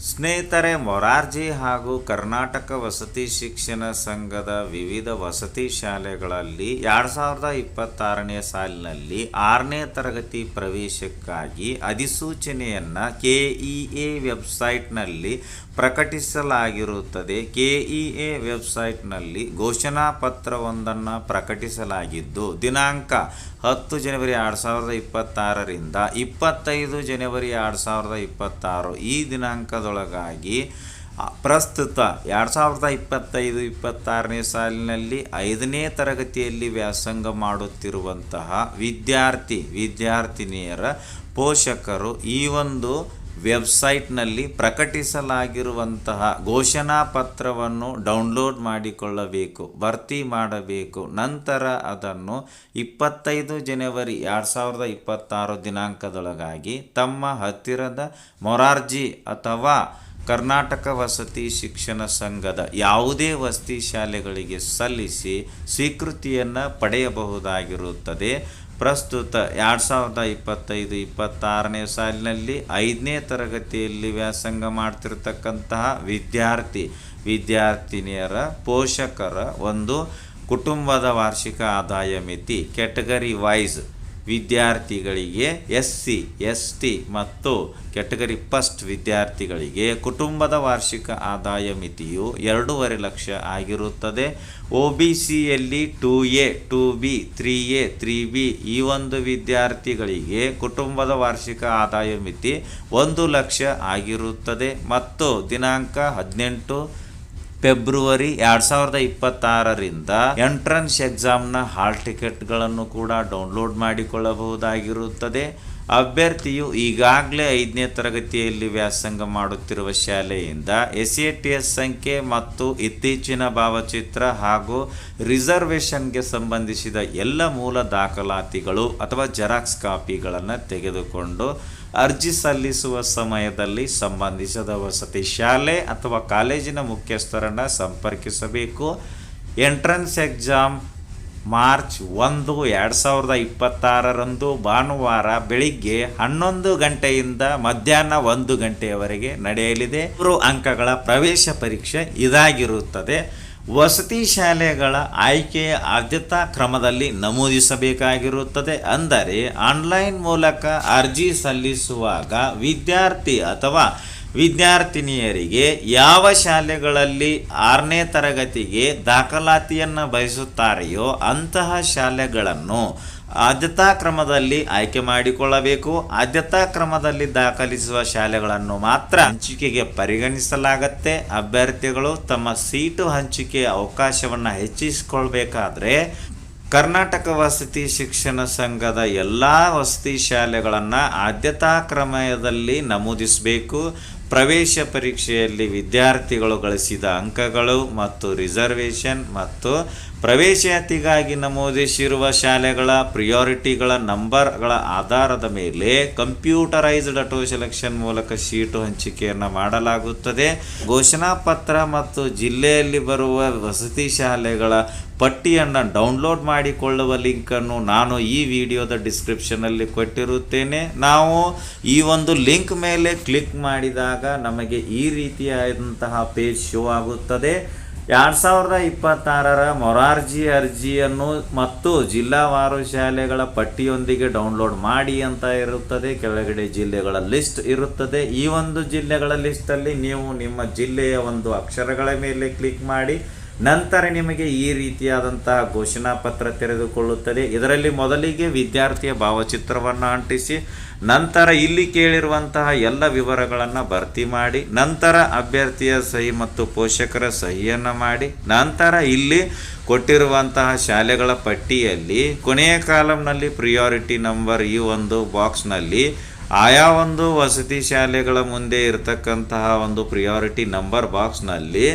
ಸ್ನೇಹಿತರೆ, ಮೊರಾರ್ಜಿ ಹಾಗೂ ಕರ್ನಾಟಕ ವಸತಿ ಶಿಕ್ಷಣ ಸಂಘದ ವಿವಿಧ ವಸತಿ ಶಾಲೆಗಳಲ್ಲಿ 2026ನೇ ಸಾಲಿನಲ್ಲಿ 6ನೇ ತರಗತಿ ಪ್ರವೇಶಕ್ಕಾಗಿ ಅಧಿಸೂಚನೆಯನ್ನು ಕೆಇಎ ವೆಬ್ಸೈಟ್ನಲ್ಲಿ ಪ್ರಕಟಿಸಲಾಗಿರುತ್ತದೆ. ಕೆಇಎ ವೆಬ್ಸೈಟ್ನಲ್ಲಿ ಘೋಷಣಾ ಪತ್ರವೊಂದನ್ನು ಪ್ರಕಟಿಸಲಾಗಿದ್ದು ದಿನಾಂಕ 10 ಜನವರಿ 2026ರಿಂದ 25 ಜನವರಿ 2026 ಈ ದಿನಾಂಕದೊಳಗಾಗಿ ಪ್ರಸ್ತುತ 2025-26ನೇ ಸಾಲಿನಲ್ಲಿ 5ನೇ ತರಗತಿಯಲ್ಲಿ ವ್ಯಾಸಂಗ ಮಾಡುತ್ತಿರುವಂತಹ ವಿದ್ಯಾರ್ಥಿನಿಯರ ಪೋಷಕರು ಈ ಒಂದು ವೆಬ್ಸೈಟ್ನಲ್ಲಿ ಪ್ರಕಟಿಸಲಾಗಿರುವಂತಹ ಘೋಷಣಾ ಪತ್ರವನ್ನು ಡೌನ್ಲೋಡ್ ಮಾಡಿಕೊಳ್ಳಬೇಕು, ಭರ್ತಿ ಮಾಡಬೇಕು. ನಂತರ ಅದನ್ನು 25 ಜನವರಿ 2026 ದಿನಾಂಕದೊಳಗಾಗಿ ತಮ್ಮ ಹತ್ತಿರದ ಮೊರಾರ್ಜಿ ಅಥವಾ ಕರ್ನಾಟಕ ವಸತಿ ಶಿಕ್ಷಣ ಸಂಘದ ಯಾವುದೇ ವಸತಿ ಶಾಲೆಗಳಿಗೆ ಸಲ್ಲಿಸಿ ಸ್ವೀಕೃತಿಯನ್ನು ಪಡೆಯಬಹುದಾಗಿರುತ್ತದೆ. ಪ್ರಸ್ತುತ 2025-26ನೇ ಸಾಲಿನಲ್ಲಿ 5ನೇ ತರಗತಿಯಲ್ಲಿ ವ್ಯಾಸಂಗ ಮಾಡ್ತಿರ್ತಕ್ಕಂತಹ ವಿದ್ಯಾರ್ಥಿನಿಯರ ಪೋಷಕರ ಒಂದು ಕುಟುಂಬದ ವಾರ್ಷಿಕ ಆದಾಯ ಮಿತಿ ಕ್ಯಾಟಗರಿ ವೈಸ್ ವಿದ್ಯಾರ್ಥಿಗಳಿಗೆ SC, ST ಮತ್ತು ಕ್ಯಾಟಗರಿ ಫಸ್ಟ್ ವಿದ್ಯಾರ್ಥಿಗಳಿಗೆ ಕುಟುಂಬದ ವಾರ್ಷಿಕ ಆದಾಯ ಮಿತಿಯು 2.5 ಲಕ್ಷ ಆಗಿರುತ್ತದೆ. OBCಯಲ್ಲಿ 2A, 2B, 3A, 3B ಈ ಒಂದು ವಿದ್ಯಾರ್ಥಿಗಳಿಗೆ ಕುಟುಂಬದ ವಾರ್ಷಿಕ ಆದಾಯ ಮಿತಿ 1 ಲಕ್ಷ ಆಗಿರುತ್ತದೆ. ಮತ್ತು ದಿನಾಂಕ 18 ಫೆಬ್ರವರಿ 2026ರಿಂದ ಎಂಟ್ರನ್ಸ್ ಎಕ್ಸಾಮ್ನ ಹಾಲ್ ಟಿಕೆಟ್ಗಳನ್ನು ಕೂಡ ಡೌನ್ಲೋಡ್ ಮಾಡಿಕೊಳ್ಳಬಹುದಾಗಿರುತ್ತದೆ. ಅಭ್ಯರ್ಥಿಯು ಈಗಾಗಲೇ 5ನೇ ತರಗತಿಯಲ್ಲಿ ವ್ಯಾಸಂಗ ಮಾಡುತ್ತಿರುವ ಶಾಲೆಯಿಂದ SATS ಸಂಖ್ಯೆ ಮತ್ತು ಇತ್ತೀಚಿನ ಭಾವಚಿತ್ರ ಹಾಗೂ ರಿಸರ್ವೇಷನ್ಗೆ ಸಂಬಂಧಿಸಿದ ಎಲ್ಲ ಮೂಲ ದಾಖಲಾತಿಗಳು ಅಥವಾ ಜೆರಾಕ್ಸ್ ಕಾಪಿಗಳನ್ನು ತೆಗೆದುಕೊಂಡು ಅರ್ಜಿ ಸಲ್ಲಿಸುವ ಸಮಯದಲ್ಲಿ ಸಂಬಂಧಿಸಿದ ವಸತಿ ಶಾಲೆ ಅಥವಾ ಕಾಲೇಜಿನ ಮುಖ್ಯಸ್ಥರನ್ನು ಸಂಪರ್ಕಿಸಬೇಕು. ಎಂಟ್ರನ್ಸ್ ಎಕ್ಸಾಮ್ ಮಾರ್ಚ್ 1, 2026ರಂದು ಭಾನುವಾರ ಬೆಳಿಗ್ಗೆ 11 ಗಂಟೆಯಿಂದ ಮಧ್ಯಾಹ್ನ 1 ಗಂಟೆಯವರೆಗೆ ನಡೆಯಲಿದೆ. 3 ಅಂಕಗಳ ಪ್ರವೇಶ ಪರೀಕ್ಷೆ ಇದಾಗಿರುತ್ತದೆ. ವಸತಿ ಶಾಲೆಗಳ ಆಯ್ಕೆಯ ಆದ್ಯತಾ ಕ್ರಮದಲ್ಲಿ ನಮೂದಿಸಬೇಕಾಗಿರುತ್ತದೆ. ಅಂದರೆ ಆನ್ಲೈನ್ ಮೂಲಕ ಅರ್ಜಿ ಸಲ್ಲಿಸುವಾಗ ವಿದ್ಯಾರ್ಥಿ ಅಥವಾ ವಿದ್ಯಾರ್ಥಿನಿಯರಿಗೆ ಯಾವ ಶಾಲೆಗಳಲ್ಲಿ 6ನೇ ತರಗತಿಗೆ ದಾಖಲಾತಿಯನ್ನು ಬಯಸುತ್ತಾರೆಯೋ ಅಂತಹ ಶಾಲೆಗಳನ್ನು ಆದ್ಯತಾ ಕ್ರಮದಲ್ಲಿ ಆಯ್ಕೆ ಮಾಡಿಕೊಳ್ಳಬೇಕು. ಆದ್ಯತಾ ಕ್ರಮದಲ್ಲಿ ದಾಖಲಿಸುವ ಶಾಲೆಗಳನ್ನು ಮಾತ್ರ ಹಂಚಿಕೆಗೆ ಪರಿಗಣಿಸಲಾಗುತ್ತೆ. ಅಭ್ಯರ್ಥಿಗಳು ತಮ್ಮ ಸೀಟು ಹಂಚಿಕೆಯ ಅವಕಾಶವನ್ನು ಹೆಚ್ಚಿಸಿಕೊಳ್ಬೇಕಾದ್ರೆ ಕರ್ನಾಟಕ ವಸತಿ ಶಿಕ್ಷಣ ಸಂಘದ ಎಲ್ಲ ವಸತಿ ಶಾಲೆಗಳನ್ನು ಆದ್ಯತಾ ಕ್ರಮದಲ್ಲಿ ನಮೂದಿಸಬೇಕು. ಪ್ರವೇಶ ಪರೀಕ್ಷೆಯಲ್ಲಿ ವಿದ್ಯಾರ್ಥಿಗಳು ಗಳಿಸಿದ ಅಂಕಗಳು ಮತ್ತು ರಿಸರ್ವೇಷನ್ ಮತ್ತು ಪ್ರವೇಶಾತಿಗಾಗಿ ನಮೂದಿಸಿರುವ ಶಾಲೆಗಳ ಪ್ರಿಯಾರಿಟಿಗಳ ನಂಬರ್ಗಳ ಆಧಾರದ ಮೇಲೆ ಕಂಪ್ಯೂಟರೈಸ್ಡ್ ಆಟೋ ಸೆಲೆಕ್ಷನ್ ಮೂಲಕ ಸೀಟು ಹಂಚಿಕೆಯನ್ನು ಮಾಡಲಾಗುತ್ತದೆ. ಘೋಷಣಾ ಪತ್ರ ಮತ್ತು ಜಿಲ್ಲೆಯಲ್ಲಿ ಬರುವ ವಸತಿ ಶಾಲೆಗಳ ಪಟ್ಟಿಯನ್ನು ಡೌನ್ಲೋಡ್ ಮಾಡಿಕೊಳ್ಳುವ ಲಿಂಕನ್ನು ನಾನು ಈ ವಿಡಿಯೋದ ಡಿಸ್ಕ್ರಿಪ್ಷನಲ್ಲಿ ಕೊಟ್ಟಿರುತ್ತೇನೆ. ನಾವು ಈ ಒಂದು ಲಿಂಕ್ ಮೇಲೆ ಕ್ಲಿಕ್ ಮಾಡಿದಾಗ ನಮಗೆ ಈ ರೀತಿಯಾದಂತಹ ಪೇಜ್ ಶೋ ಆಗುತ್ತದೆ. 2026ರ ಮೊರಾರ್ಜಿ ಅರ್ಜಿಯನ್ನು ಮತ್ತು ಜಿಲ್ಲಾವಾರು ಶಾಲೆಗಳ ಪಟ್ಟಿಯೊಂದಿಗೆ ಡೌನ್ಲೋಡ್ ಮಾಡಿ ಅಂತ ಇರುತ್ತದೆ. ಕೆಳಗಡೆ ಜಿಲ್ಲೆಗಳ ಲಿಸ್ಟ್ ಇರುತ್ತದೆ. ಈ ಒಂದು ಜಿಲ್ಲೆಗಳ ಲಿಸ್ಟಲ್ಲಿ ನೀವು ನಿಮ್ಮ ಜಿಲ್ಲೆಯ ಒಂದು ಅಕ್ಷರಗಳ ಮೇಲೆ ಕ್ಲಿಕ್ ಮಾಡಿ ನಂತರ ನಿಮಗೆ ಈ ರೀತಿಯಾದಂತಹ ಘೋಷಣಾ ಪತ್ರ ತೆರೆದುಕೊಳ್ಳುತ್ತದೆ. ಇದರಲ್ಲಿ ಮೊದಲಿಗೆ ವಿದ್ಯಾರ್ಥಿಯ ಭಾವಚಿತ್ರವನ್ನು ಅಂಟಿಸಿ ನಂತರ ಇಲ್ಲಿ ಕೇಳಿರುವಂತಹ ಎಲ್ಲ ವಿವರಗಳನ್ನು ಭರ್ತಿ ಮಾಡಿ ನಂತರ ಅಭ್ಯರ್ಥಿಯ ಸಹಿ ಮತ್ತು ಪೋಷಕರ ಸಹಿಯನ್ನು ಮಾಡಿ ನಂತರ ಇಲ್ಲಿ ಕೊಟ್ಟಿರುವಂತಹ ಶಾಲೆಗಳ ಪಟ್ಟಿಯಲ್ಲಿ ಕೊನೆಯ ಕಾಲಂನಲ್ಲಿ ಪ್ರಿಯಾರಿಟಿ ನಂಬರ್ ಈ ಒಂದು ಬಾಕ್ಸ್ನಲ್ಲಿ ಆಯಾ ಒಂದು ವಸತಿ ಶಾಲೆಗಳ ಮುಂದೆ ಇರತಕ್ಕಂತಹ ಒಂದು ಪ್ರಿಯಾರಿಟಿ ನಂಬರ್ ಬಾಕ್ಸ್ನಲ್ಲಿ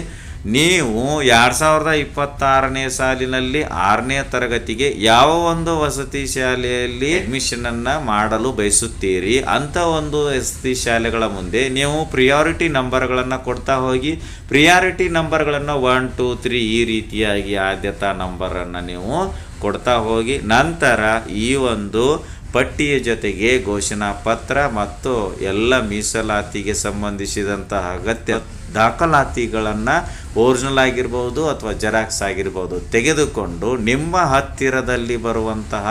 ನೀವು 2026ನೇ ಸಾಲಿನಲ್ಲಿ 6ನೇ ತರಗತಿಗೆ ಯಾವ ಒಂದು ವಸತಿ ಶಾಲೆಯಲ್ಲಿ ಅಡ್ಮಿಷನನ್ನು ಮಾಡಲು ಬಯಸುತ್ತೀರಿ ಅಂತ ಒಂದು ವಸತಿ ಶಾಲೆಗಳ ಮುಂದೆ ನೀವು ಪ್ರಿಯಾರಿಟಿ ನಂಬರ್ಗಳನ್ನು ಕೊಡ್ತಾ ಹೋಗಿ ಪ್ರಿಯಾರಿಟಿ ನಂಬರ್ಗಳನ್ನು 1, 2, 3 ಈ ರೀತಿಯಾಗಿ ಆದ್ಯತಾ ನಂಬರನ್ನು ನೀವು ಕೊಡ್ತಾ ಹೋಗಿ ನಂತರ ಈ ಒಂದು ಪಟ್ಟಿಯ ಜೊತೆಗೆ ಘೋಷಣಾ ಪತ್ರ ಮತ್ತು ಎಲ್ಲ ಮೀಸಲಾತಿಗೆ ಸಂಬಂಧಿಸಿದಂತಹ ಅಗತ್ಯ ದಾಖಲಾತಿಗಳನ್ನು ಒರಿಜಿನಲ್ ಆಗಿರ್ಬೋದು ಅಥವಾ ಜೆರಾಕ್ಸ್ ಆಗಿರ್ಬೋದು ತೆಗೆದುಕೊಂಡು ನಿಮ್ಮ ಹತ್ತಿರದಲ್ಲಿ ಬರುವಂತಹ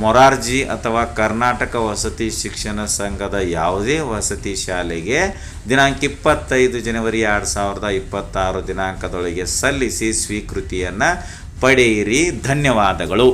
ಮೊರಾರ್ಜಿ ಅಥವಾ ಕರ್ನಾಟಕ ವಸತಿ ಶಿಕ್ಷಣ ಸಂಘದ ಯಾವುದೇ ವಸತಿ ಶಾಲೆಗೆ ದಿನಾಂಕ 25 ಜನವರಿ 2026 ದಿನಾಂಕದೊಳಗೆ ಸಲ್ಲಿಸಿ ಸ್ವೀಕೃತಿಯನ್ನು ಪಡೆಯಿರಿ. ಧನ್ಯವಾದಗಳು.